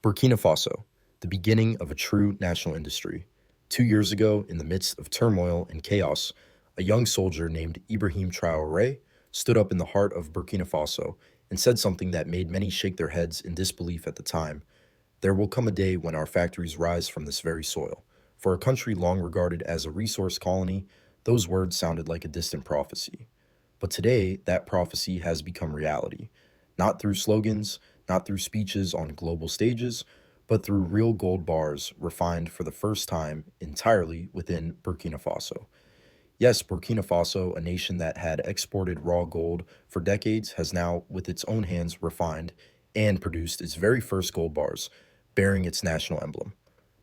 Burkina Faso, the beginning of a true national industry. 2 years ago, in the midst of turmoil and chaos, a young soldier named Ibrahim Traoré stood up in the heart of Burkina Faso and said something that made many shake their heads in disbelief at the time. There will come a day when our factories rise from this very soil. For a country long regarded as a resource colony, those words sounded like a distant prophecy. But today, that prophecy has become reality. Not through slogans, not through speeches on global stages, but through real gold bars refined for the first time entirely within Burkina Faso. Yes, Burkina Faso, a nation that had exported raw gold for decades, has now, with its own hands, refined and produced its very first gold bars, bearing its national emblem.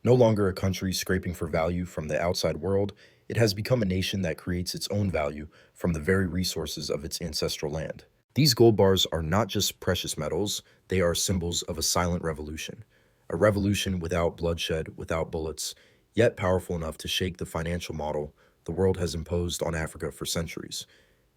No longer a country scraping for value from the outside world, it has become a nation that creates its own value from the very resources of its ancestral land. These gold bars are not just precious metals, they are symbols of a silent revolution. A revolution without bloodshed, without bullets, yet powerful enough to shake the financial model the world has imposed on Africa for centuries.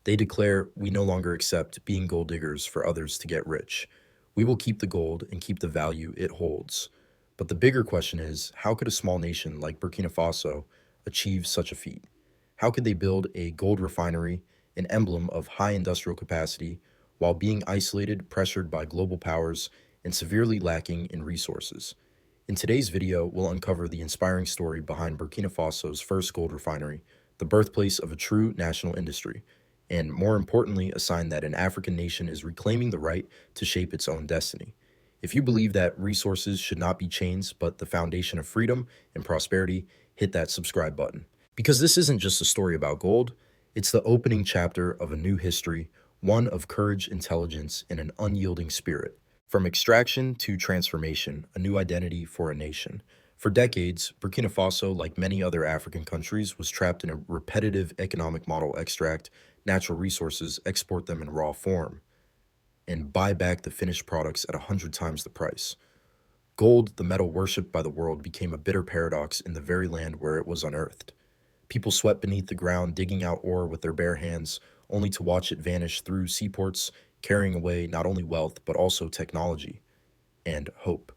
They declare, we no longer accept being gold diggers for others to get rich. We will keep the gold and keep the value it holds. But the bigger question is, how could a small nation like Burkina Faso achieve such a feat? How could they build a gold refinery, an emblem of high industrial capacity, while being isolated, pressured by global powers, and severely lacking in resources? In today's video, we'll uncover the inspiring story behind Burkina Faso's first gold refinery, the birthplace of a true national industry, and more importantly, a sign that an African nation is reclaiming the right to shape its own destiny. If you believe that resources should not be chains, but the foundation of freedom and prosperity, hit that subscribe button. Because this isn't just a story about gold, it's the opening chapter of a new history, one of courage, intelligence, and an unyielding spirit. From extraction to transformation, a new identity for a nation. For decades, Burkina Faso, like many other African countries, was trapped in a repetitive economic model: extract natural resources, export them in raw form, and buy back the finished products at 100 times the price. Gold, the metal worshipped by the world, became a bitter paradox in the very land where it was unearthed. People sweat beneath the ground, digging out ore with their bare hands, only to watch it vanish through seaports, carrying away not only wealth, but also technology and hope.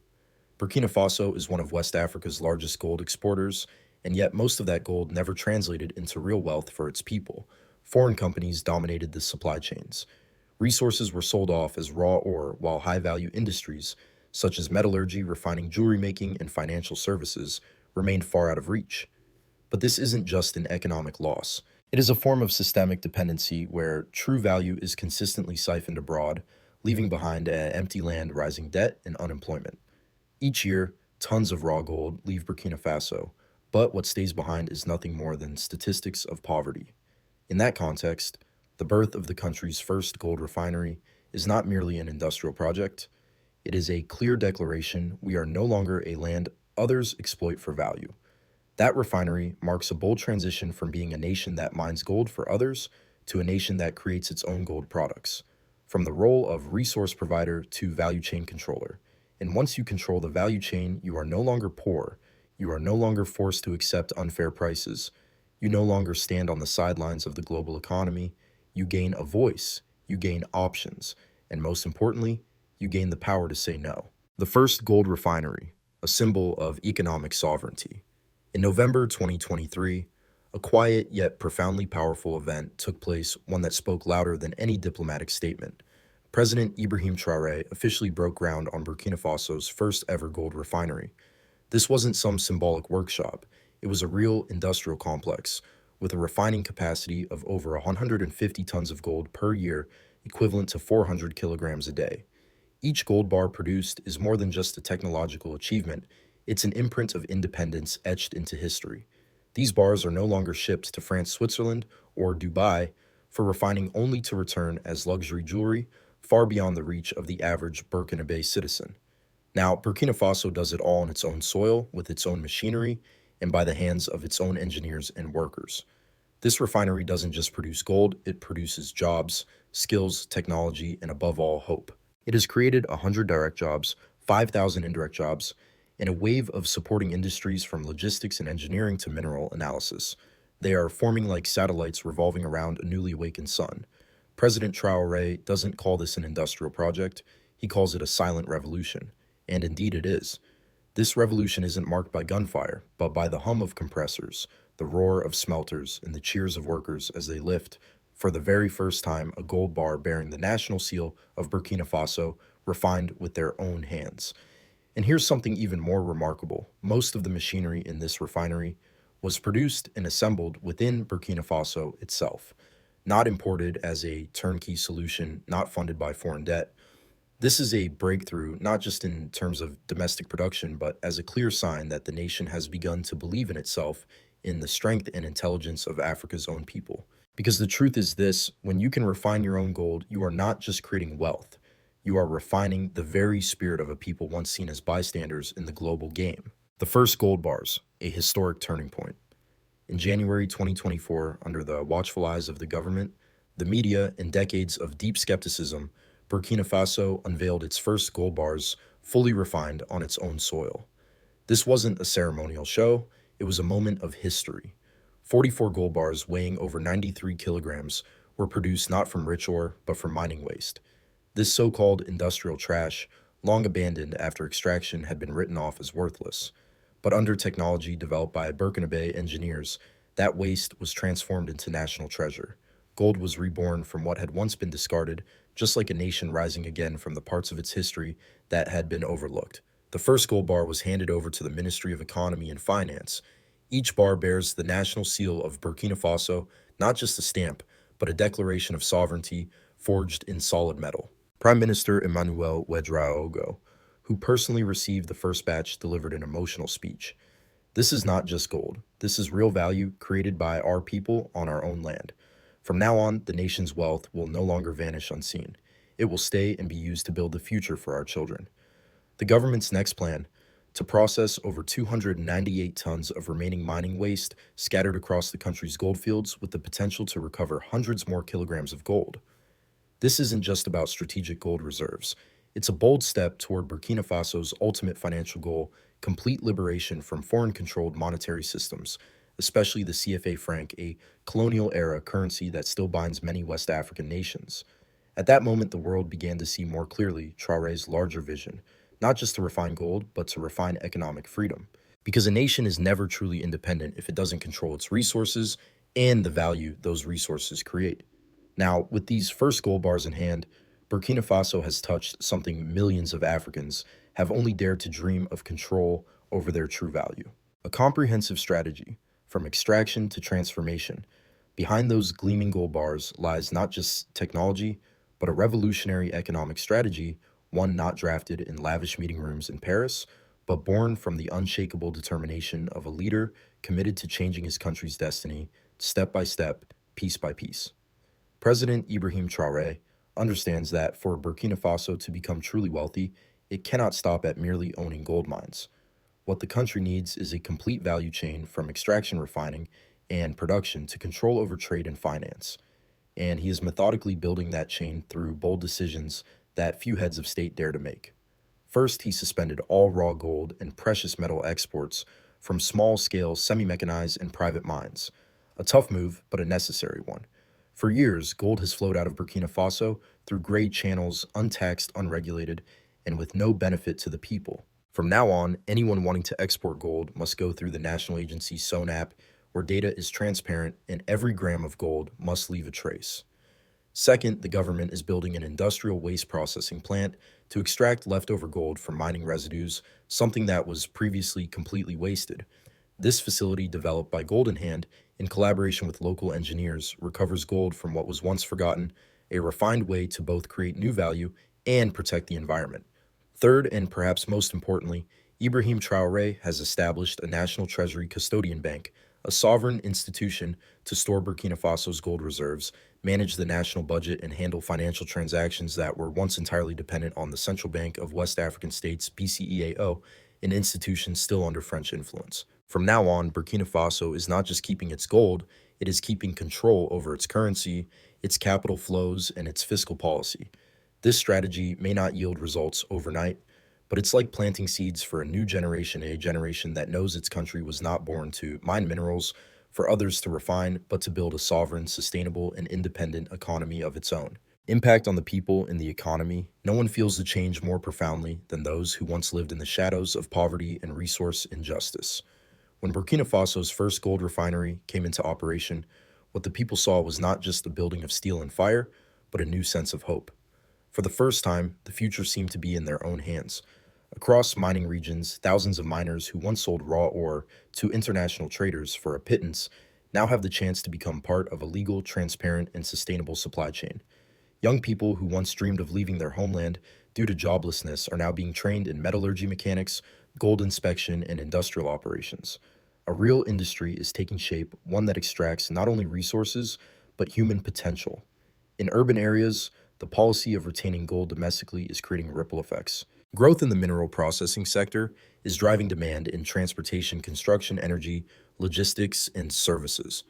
Burkina Faso is one of West Africa's largest gold exporters, and yet most of that gold never translated into real wealth for its people. Foreign companies dominated the supply chains. Resources were sold off as raw ore, while high-value industries, such as metallurgy, refining, jewelry making, and financial services, remained far out of reach. But this isn't just an economic loss. It is a form of systemic dependency where true value is consistently siphoned abroad, leaving behind an empty land, rising debt, and unemployment. Each year, tons of raw gold leave Burkina Faso, but what stays behind is nothing more than statistics of poverty. In that context, the birth of the country's first gold refinery is not merely an industrial project. It is a clear declaration we are no longer a land others exploit for value. That refinery marks a bold transition from being a nation that mines gold for others to a nation that creates its own gold products, from the role of resource provider to value chain controller. And once you control the value chain, you are no longer poor. You are no longer forced to accept unfair prices. You no longer stand on the sidelines of the global economy. You gain a voice, you gain options, and most importantly, you gain the power to say no. The first gold refinery, a symbol of economic sovereignty. In November 2023, a quiet yet profoundly powerful event took place, one that spoke louder than any diplomatic statement. President Ibrahim Traoré officially broke ground on Burkina Faso's first ever gold refinery. This wasn't some symbolic workshop. It was a real industrial complex with a refining capacity of over 150 tons of gold per year, equivalent to 400 kilograms a day. Each gold bar produced is more than just a technological achievement. It's an imprint of independence etched into history. These bars are no longer shipped to France, Switzerland, or Dubai for refining only to return as luxury jewelry, far beyond the reach of the average Burkinabe citizen. Now, Burkina Faso does it all on its own soil, with its own machinery, and by the hands of its own engineers and workers. This refinery doesn't just produce gold, it produces jobs, skills, technology, and above all, hope. It has created 100 direct jobs, 5,000 indirect jobs, and a wave of supporting industries from logistics and engineering to mineral analysis. They are forming like satellites revolving around a newly awakened sun. President Traoré doesn't call this an industrial project, he calls it a silent revolution. And indeed it is. This revolution isn't marked by gunfire, but by the hum of compressors, the roar of smelters, and the cheers of workers as they lift, for the very first time, a gold bar bearing the national seal of Burkina Faso, refined with their own hands. And here's something even more remarkable. Most of the machinery in this refinery was produced and assembled within Burkina Faso itself, not imported as a turnkey solution, not funded by foreign debt. This is a breakthrough, not just in terms of domestic production, but as a clear sign that the nation has begun to believe in itself, in the strength and intelligence of Africa's own people. Because the truth is this: when you can refine your own gold, you are not just creating wealth, you are refining the very spirit of a people once seen as bystanders in the global game. The first gold bars, a historic turning point. In January 2024, under the watchful eyes of the government, the media, and decades of deep skepticism, Burkina Faso unveiled its first gold bars, fully refined on its own soil. This wasn't a ceremonial show, it was a moment of history. 44 gold bars weighing over 93 kilograms were produced not from rich ore, but from mining waste. This so-called industrial trash, long abandoned after extraction had been written off as worthless. But under technology developed by Burkina engineers, that waste was transformed into national treasure. Gold was reborn from what had once been discarded, just like a nation rising again from the parts of its history that had been overlooked. The first gold bar was handed over to the Ministry of Economy and Finance. Each bar bears the national seal of Burkina Faso, not just a stamp, but a declaration of sovereignty forged in solid metal. Prime Minister Emmanuel Ouedraogo, who personally received the first batch, delivered an emotional speech. This is not just gold. This is real value created by our people on our own land. From now on, the nation's wealth will no longer vanish unseen. It will stay and be used to build the future for our children. The government's next plan: to process over 298 tons of remaining mining waste scattered across the country's gold fields with the potential to recover hundreds more kilograms of gold. This isn't just about strategic gold reserves. It's a bold step toward Burkina Faso's ultimate financial goal: complete liberation from foreign-controlled monetary systems, especially the CFA franc, a colonial-era currency that still binds many West African nations. At that moment, the world began to see more clearly Traoré's larger vision, not just to refine gold, but to refine economic freedom. Because a nation is never truly independent if it doesn't control its resources and the value those resources create. Now, with these first gold bars in hand, Burkina Faso has touched something millions of Africans have only dared to dream of: control over their true value. A comprehensive strategy, from extraction to transformation. Behind those gleaming gold bars lies not just technology, but a revolutionary economic strategy, one not drafted in lavish meeting rooms in Paris, but born from the unshakable determination of a leader committed to changing his country's destiny, step by step, piece by piece. President Ibrahim Traoré understands that for Burkina Faso to become truly wealthy, it cannot stop at merely owning gold mines. What the country needs is a complete value chain, from extraction, refining, and production to control over trade and finance. And he is methodically building that chain through bold decisions that few heads of state dare to make. First, he suspended all raw gold and precious metal exports from small-scale, semi-mechanized, and private mines. A tough move, but a necessary one. For years, gold has flowed out of Burkina Faso through gray channels, untaxed, unregulated, and with no benefit to the people. From now on, anyone wanting to export gold must go through the national agency SONAP, where data is transparent and every gram of gold must leave a trace. Second, the government is building an industrial waste processing plant to extract leftover gold from mining residues, something that was previously completely wasted. This facility, developed by Gold in Hand in collaboration with local engineers, recovers gold from what was once forgotten, a refined way to both create new value and protect the environment. Third, and perhaps most importantly, Ibrahim Traoré has established a National Treasury Custodian Bank, a sovereign institution to store Burkina Faso's gold reserves, manage the national budget, and handle financial transactions that were once entirely dependent on the Central Bank of West African States, BCEAO, an institution still under French influence. From now on, Burkina Faso is not just keeping its gold, it is keeping control over its currency, its capital flows, and its fiscal policy. This strategy may not yield results overnight, but it's like planting seeds for a generation that knows its country was not born to mine minerals for others to refine, but to build a sovereign, sustainable, and independent economy of its own. Impact on the people and the economy. No one feels the change more profoundly than those who once lived in the shadows of poverty and resource injustice. When Burkina Faso's first gold refinery came into operation, what the people saw was not just the building of steel and fire, but a new sense of hope. For the first time, the future seemed to be in their own hands. Across mining regions, thousands of miners who once sold raw ore to international traders for a pittance now have the chance to become part of a legal, transparent, and sustainable supply chain. Young people who once dreamed of leaving their homeland due to joblessness are now being trained in metallurgy mechanics, gold inspection, and industrial operations. A real industry is taking shape, one that extracts not only resources, but human potential. In urban areas, the policy of retaining gold domestically is creating ripple effects. Growth in the mineral processing sector is driving demand in transportation, construction, energy, logistics, and services.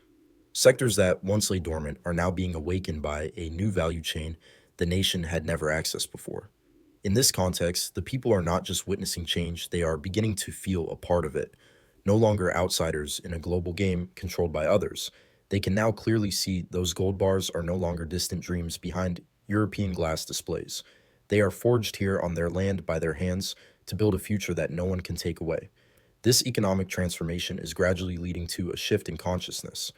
Sectors that once lay dormant are now being awakened by a new value chain the nation had never accessed before. In this context, the people are not just witnessing change, they are beginning to feel a part of it. No longer outsiders in a global game controlled by others. They can now clearly see those gold bars are no longer distant dreams behind European glass displays. They are forged here on their land by their hands to build a future that no one can take away. This economic transformation is gradually leading to a shift in consciousness.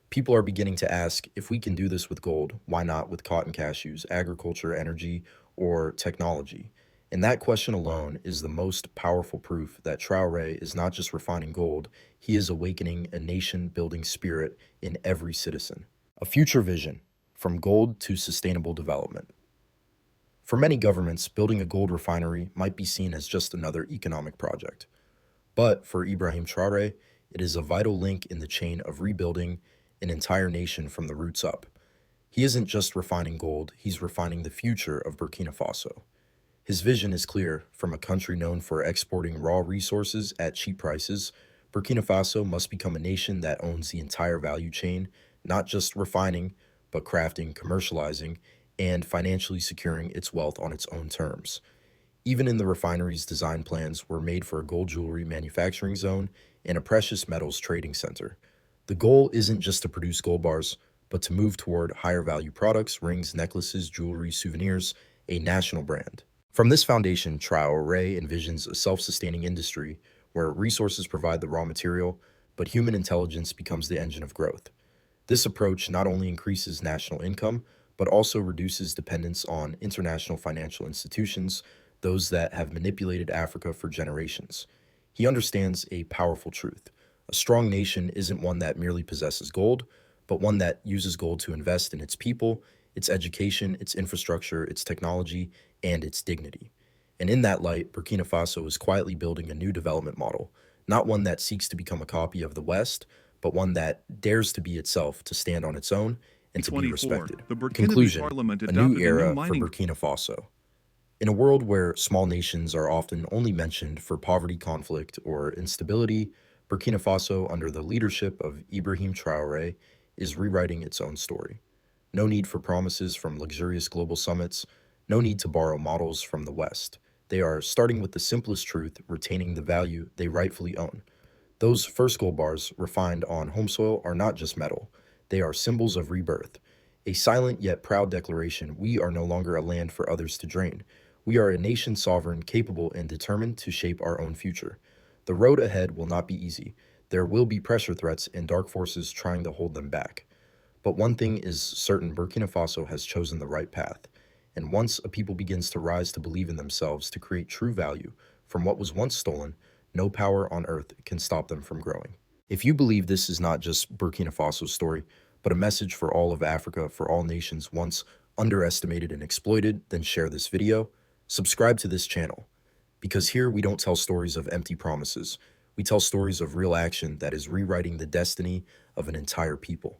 People are beginning to ask, if we can do this with gold, why not with cotton cashews, agriculture, energy, or technology? And that question alone is the most powerful proof that Traore is not just refining gold, he is awakening a nation building spirit in every citizen. A future vision, from gold to sustainable development. For many governments, building a gold refinery might be seen as just another economic project. But for Ibrahim Traoré, it is a vital link in the chain of rebuilding an entire nation from the roots up. He isn't just refining gold, he's refining the future of Burkina Faso. His vision is clear. From a country known for exporting raw resources at cheap prices, Burkina Faso must become a nation that owns the entire value chain, not just refining, but crafting, commercializing, and financially securing its wealth on its own terms. Even in the refinery's design plans were made for a gold jewelry manufacturing zone and a precious metals trading center. The goal isn't just to produce gold bars, but to move toward higher value products, rings, necklaces, jewelry, souvenirs, a national brand. From this foundation, Traore envisions a self-sustaining industry where resources provide the raw material, but human intelligence becomes the engine of growth. This approach not only increases national income, but also reduces dependence on international financial institutions, those that have manipulated Africa for generations. He understands a powerful truth. A strong nation isn't one that merely possesses gold, but one that uses gold to invest in its people, its education, its infrastructure, its technology, and its dignity. And in that light, Burkina Faso is quietly building a new development model, not one that seeks to become a copy of the West, but one that dares to be itself, to stand on its own, and to be respected. The Burkina Conclusion: Parliament a new adopted era for mining Burkina Faso. In a world where small nations are often only mentioned for poverty, conflict, or instability, Burkina Faso, under the leadership of Ibrahim Traoré, is rewriting its own story. No need for promises from luxurious global summits, no need to borrow models from the West. They are starting with the simplest truth, retaining the value they rightfully own. Those first gold bars refined on home soil are not just metal, they are symbols of rebirth. A silent yet proud declaration: we are no longer a land for others to drain. We are a nation sovereign, capable, and determined to shape our own future. The road ahead will not be easy. There will be pressure threats and dark forces trying to hold them back. But one thing is certain: Burkina Faso has chosen the right path. And once a people begins to rise to believe in themselves, to create true value from what was once stolen, no power on earth can stop them from growing. If you believe this is not just Burkina Faso's story, but a message for all of Africa, for all nations once underestimated and exploited, then share this video. Subscribe to this channel, because here we don't tell stories of empty promises. We tell stories of real action that is rewriting the destiny of an entire people.